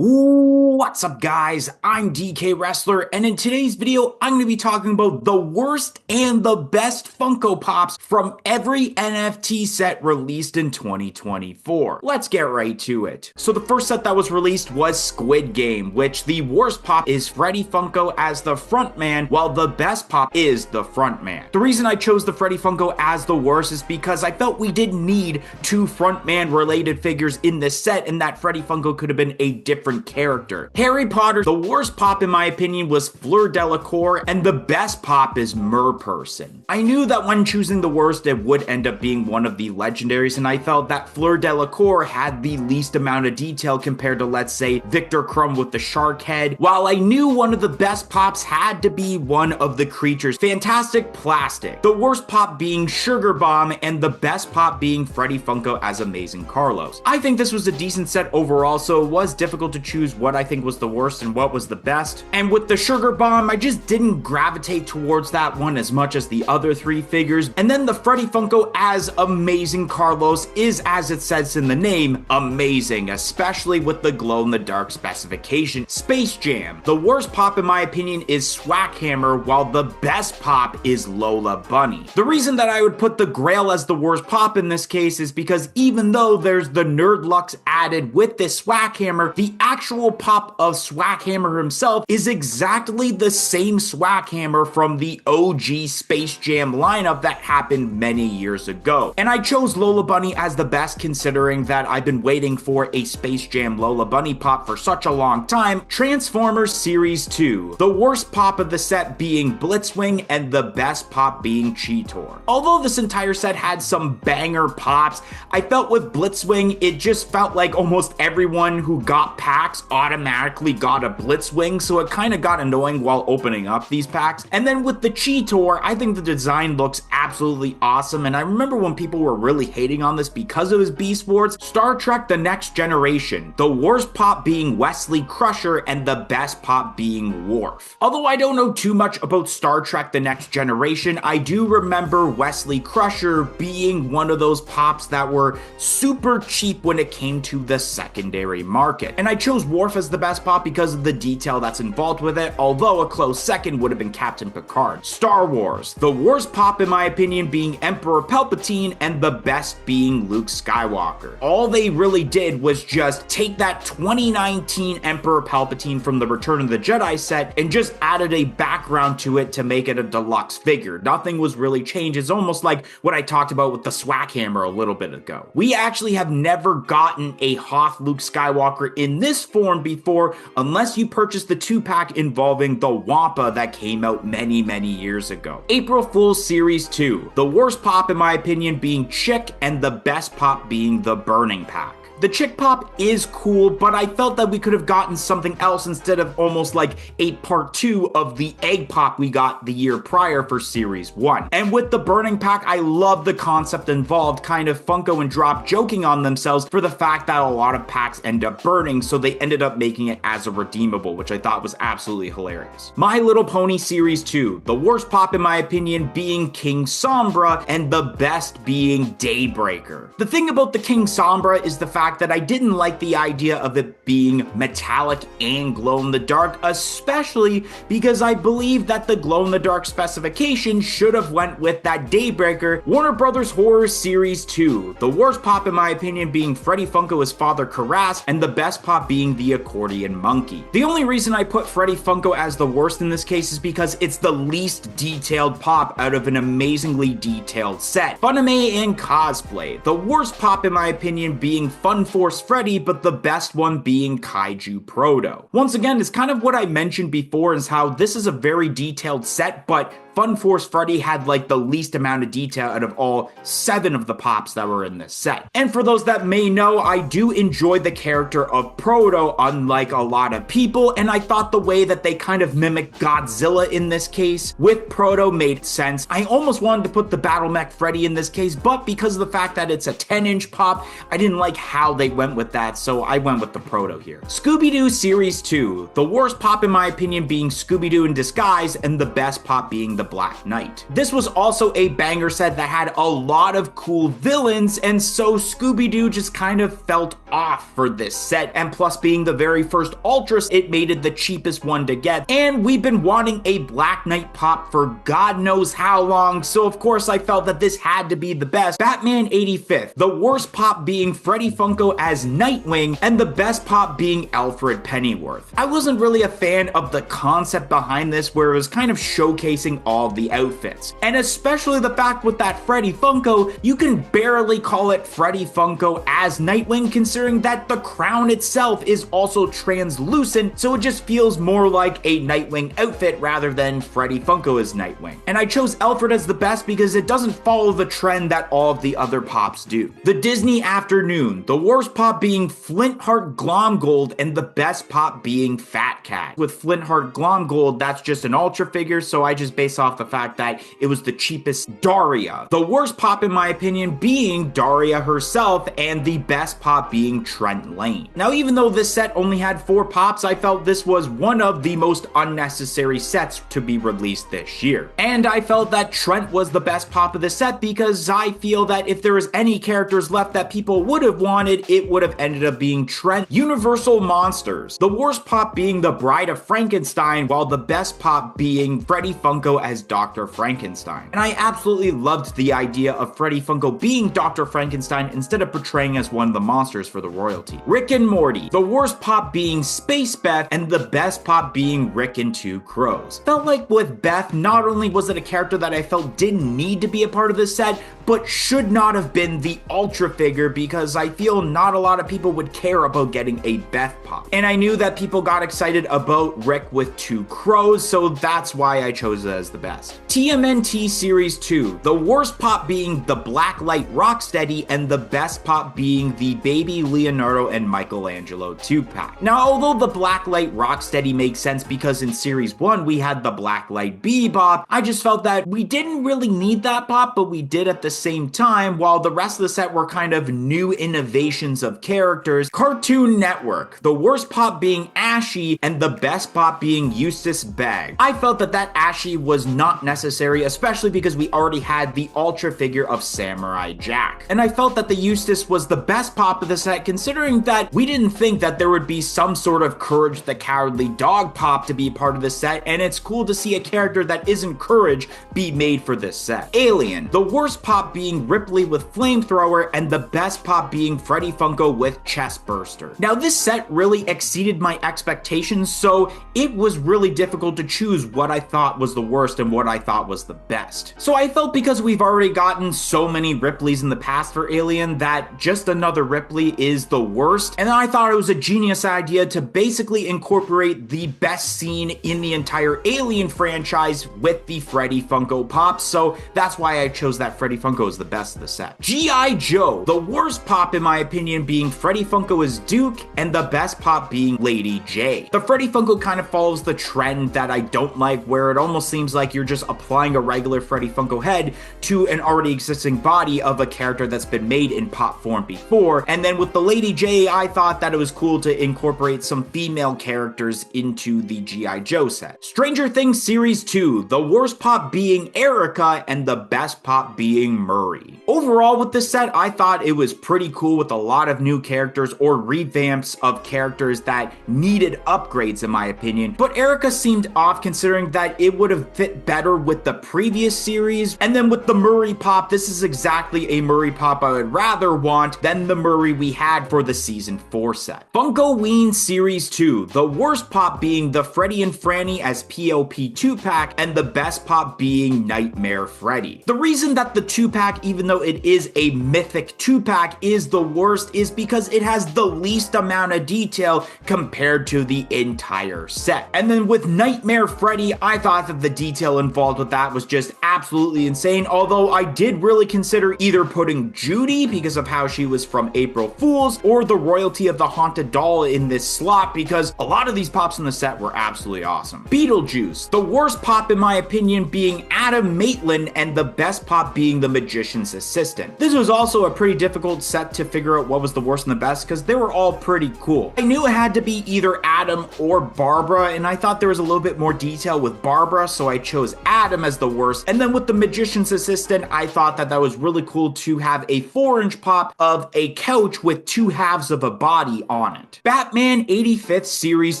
What's up, guys? I'm DK Wrestler, and in today's video, I'm going to be talking about the worst and the best Funko Pops from every NFT set released in 2024. Let's get right to it. So the first set that was released was Squid Game, which the worst pop is Freddy Funko as the frontman, while the best pop is the frontman. The reason I chose the Freddy Funko as the worst is because I felt we didn't need two frontman related figures in this set, and that Freddy Funko could have been a different character. Harry Potter, the worst pop in my opinion was Fleur Delacour, and the best pop is Merperson. I knew that when choosing the worst, it would end up being one of the legendaries, and I felt that Fleur Delacour had the least amount of detail compared to, let's say, Victor Crumb with the shark head, while I knew one of the best pops had to be one of the creatures, Fantastic Plastic. The worst pop being Sugar Bomb, and the best pop being Freddy Funko as Amazing Carlos. I think this was a decent set overall, so it was difficult to choose what I think was the worst and what was the best. And with the Sugar Bomb, I just didn't gravitate towards that one as much as the other three figures. And then the Freddy Funko as Amazing Carlos is, as it says in the name, amazing, especially with the glow-in-the-dark specification. Space Jam. The worst pop in my opinion is Swackhammer, while the best pop is Lola Bunny. The reason that I would put the Grail as the worst pop in this case is because even though there's the Nerd Lux added with this Swackhammer, the actual pop of Swackhammer himself is exactly the same Swackhammer from the OG Space Jam lineup that happened many years ago. And I chose Lola Bunny as the best considering that I've been waiting for a Space Jam Lola Bunny pop for such a long time. Transformers Series 2. The worst pop of the set being Blitzwing and the best pop being Cheetor. Although this entire set had some banger pops, I felt with Blitzwing it just felt like almost everyone who got packs automatically got a Blitzwing, so it kind of got annoying while opening up these packs. And then with the Cheetor, I think the design looks absolutely awesome, and I remember when people were really hating on this because it was Beast Wars. Star Trek The Next Generation. The worst pop being Wesley Crusher and the best pop being Worf. Although I don't know too much about Star Trek The Next Generation, I do remember Wesley Crusher being one of those pops that were super cheap when it came to the secondary market. And I chose Worf as the best pop because of the detail that's involved with it, although a close second would have been Captain Picard. Star Wars. The worst pop in my opinion being Emperor Palpatine and the best being Luke Skywalker. All they really did was just take that 2019 Emperor Palpatine from the Return of the Jedi set and just added a background to it to make it a deluxe figure. Nothing was really changed. It's almost like what I talked about with the Swackhammer a little bit ago. We actually have never gotten a Hoth Luke Skywalker in this form before unless you purchase the 2-pack involving the Wampa that came out many years ago. April Fool's Series 2. The worst pop in my opinion being Chick and the best pop being the Burning Pack. The Chick Pop is cool, but I felt that we could have gotten something else instead of almost like a part 2 of the Egg Pop we got the year prior for Series 1. And with the Burning Pack, I love the concept involved, kind of Funko and Drop joking on themselves for the fact that a lot of packs end up burning, so they ended up making it as a redeemable, which I thought was absolutely hilarious. My Little Pony Series 2. The worst pop in my opinion being King Sombra and the best being Daybreaker. The thing about the King Sombra is the fact that I didn't like the idea of it being metallic and glow-in-the-dark, especially because I believe that the glow-in-the-dark specification should have went with that Daybreaker. Warner Brothers Horror Series 2. The worst pop in my opinion being Freddy Funko as Father Karras and the best pop being the Accordion Monkey. The only reason I put Freddy Funko as the worst in this case is because it's the least detailed pop out of an amazingly detailed set. Funimation and Cosplay. The worst pop in my opinion being Fun Force Freddy, but the best one being Kaiju Proto. Once again, it's kind of what I mentioned before is how this is a very detailed set, but Fun Force Freddy had like the least amount of detail out of all 7 of the pops that were in this set. And for those that may know, I do enjoy the character of Proto unlike a lot of people, and I thought the way that they kind of mimicked Godzilla in this case with Proto made sense. I almost wanted to put the Battle Mech Freddy in this case, but because of the fact that it's a 10-inch pop, I didn't like how they went with that, so I went with the Proto here. Scooby-Doo Series 2. The worst pop in my opinion being Scooby-Doo in disguise and the best pop being the Black Knight. This was also a banger set that had a lot of cool villains, and so Scooby-Doo just kind of felt off for this set, and plus being the very first Ultras, it made it the cheapest one to get, and we've been wanting a Black Knight pop for God knows how long, so of course I felt that this had to be the best. Batman 85th, the worst pop being Freddy Funko as Nightwing, and the best pop being Alfred Pennyworth. I wasn't really a fan of the concept behind this, where it was kind of showcasing all the outfits, and especially the fact with that Freddy Funko, you can barely call it Freddy Funko as Nightwing, considering that the crown itself is also translucent, so it just feels more like a Nightwing outfit rather than Freddy Funko as Nightwing. And I chose Alfred as the best because it doesn't follow the trend that all of the other pops do. The Disney Afternoon, the worst pop being Flintheart Glomgold, and the best pop being Fat Cat. With Flintheart Glomgold, that's just an Ultra figure, so I just base off the fact that it was the cheapest. Daria, the worst pop in my opinion being Daria herself, and the best pop being Trent Lane. Now, even though this set only had 4 pops, I felt this was one of the most unnecessary sets to be released this year. And I felt that Trent was the best pop of the set because I feel that if there was any characters left that people would have wanted, it would have ended up being Trent. Universal Monsters, the worst pop being the Bride of Frankenstein, while the best pop being Freddy Funko as Dr. Frankenstein. And I absolutely loved the idea of Freddy Funko being Dr. Frankenstein instead of portraying as one of the monsters for the royalty. Rick and Morty, the worst pop being Space Beth, and the best pop being Rick and Two Crows. Felt like with Beth, not only was it a character that I felt didn't need to be a part of this set, but should not have been the Ultra figure because I feel not a lot of people would care about getting a Beth pop. And I knew that people got excited about Rick with Two Crows, so that's why I chose it as the best. TMNT Series 2, the worst pop being the Blacklight Rocksteady, and the best pop being the Baby Leonardo and Michelangelo 2-pack. Now, although the Blacklight Rocksteady makes sense because in Series 1 we had the Blacklight Bebop, I just felt that we didn't really need that pop, but we did at the same time, while the rest of the set were kind of new innovations of characters. Cartoon Network, the worst pop being Ashy, and the best pop being Eustace Bagg. I felt that Ashy was not necessary, especially because we already had the Ultra figure of Samurai Jack. And I felt that the Eustace was the best pop of the set, considering that we didn't think that there would be some sort of Courage the Cowardly Dog pop to be part of the set, and it's cool to see a character that isn't Courage be made for this set. Alien, the worst pop being Ripley with Flamethrower, and the best pop being Freddy Funko with Chestburster. Now, this set really exceeded my expectations, so it was really difficult to choose what I thought was the worst and what I thought was the best. So I felt because we've already gotten so many Ripleys in the past for Alien that just another Ripley is the worst, and I thought it was a genius idea to basically incorporate the best scene in the entire Alien franchise with the Freddy Funko Pop, so that's why I chose that Freddy Funko as the best of the set. G.I. Joe, the worst pop in my opinion being Freddy Funko as Duke, and the best pop being Lady J. The Freddy Funko kind of follows the trend that I don't like, where it almost seems like you're just applying a regular Freddy Funko head to an already existing body of a character that's been made in pop form before. And then with the Lady J, I thought that it was cool to incorporate some female characters into the G.I. Joe set. Stranger Things Series 2, the worst pop being Erica, and the best pop being Murray. Overall with this set, I thought it was pretty cool with a lot of new characters or revamps of characters that needed upgrades in my opinion, but Erica seemed off considering that it would have fit better with the previous series. And then with the Murray pop, this is exactly a Murray pop I would rather want than the Murray we had for the Season 4 set. Funkoween Series 2, the worst pop being the Freddy and Franny as POP 2-pack, and the best pop being Nightmare Freddy. The reason that the 2-pack, even though it is a mythic 2-pack, is the worst is because it has the least amount of detail compared to the entire set. And then with Nightmare Freddy, I thought that the detail involved with that was just absolutely insane, although I did really consider either putting Judy because of how she was from April Fools, or the royalty of the Haunted Doll in this slot because a lot of these pops in the set were absolutely awesome. Beetlejuice, the worst pop in my opinion being Adam Maitland, and the best pop being the Magician's Assistant. This was also a pretty difficult set to figure out what was the worst and the best because they were all pretty cool. I knew it had to be either Adam or Barbara, and I thought there was a little bit more detail with Barbara, so I chose Adam as the worst. And then with the Magician's Assistant, I thought that that was really cool to have a 4-inch pop of a couch with 2 halves of a body on it. Batman 85th Series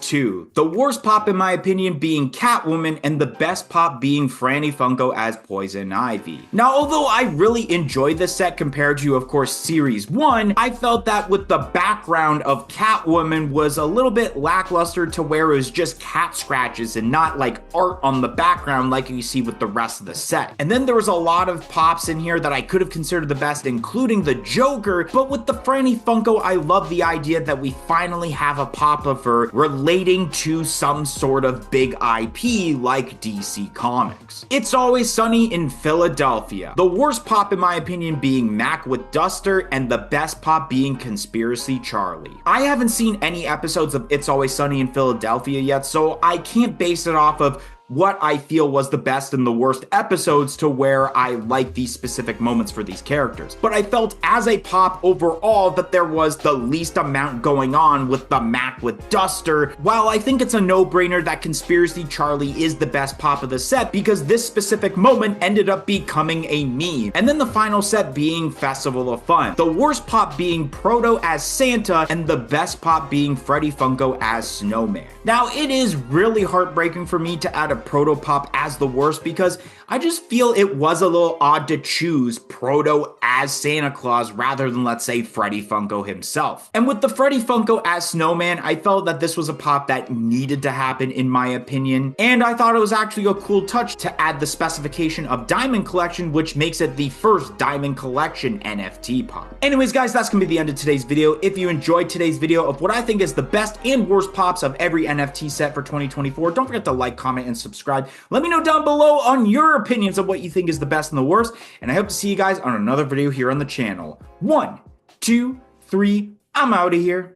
2, the worst pop in my opinion being Catwoman, and the best pop being Franny Funko as Poison Ivy. Now, although I really enjoyed this set compared to, of course, Series 1, I felt that with the background of Catwoman was a little bit lackluster to where it was just cat scratches and not like art on the background like you see with the rest of the set. And then there was a lot of pops in here that I could have considered the best, including the Joker, but with the Franny Funko, I love the idea that we finally have a pop of her relating to some sort of big IP like DC Comics. It's Always Sunny in Philadelphia, the worst pop in my opinion being Mac with Duster, and the best pop being Conspiracy Charlie. I haven't seen any episodes of It's Always Sunny in Philadelphia yet, so I can't base it off of what I feel was the best and the worst episodes to where I like these specific moments for these characters. But I felt as a pop overall that there was the least amount going on with the Mac with Duster, while I think it's a no-brainer that Conspiracy Charlie is the best pop of the set because this specific moment ended up becoming a meme. And then the final set being Festival of Fun, the worst pop being Proto as Santa, and the best pop being Freddy Funko as Snowman. Now, it is really heartbreaking for me to add a Proto pop as the worst because I just feel it was a little odd to choose Proto as Santa Claus rather than, let's say, Freddy Funko himself. And with the Freddy Funko as Snowman, I felt that this was a pop that needed to happen in my opinion, and I thought it was actually a cool touch to add the specification of Diamond Collection, which makes it the first Diamond Collection NFT pop. Anyways guys, that's gonna be the end of today's video. If you enjoyed today's video of what I think is the best and worst pops of every NFT set for 2024, don't forget to like, comment, and subscribe. Let me know down below on your opinions of what you think is the best and the worst, and I hope to see you guys on another video here on the channel. 1, 2, 3, I'm out of here.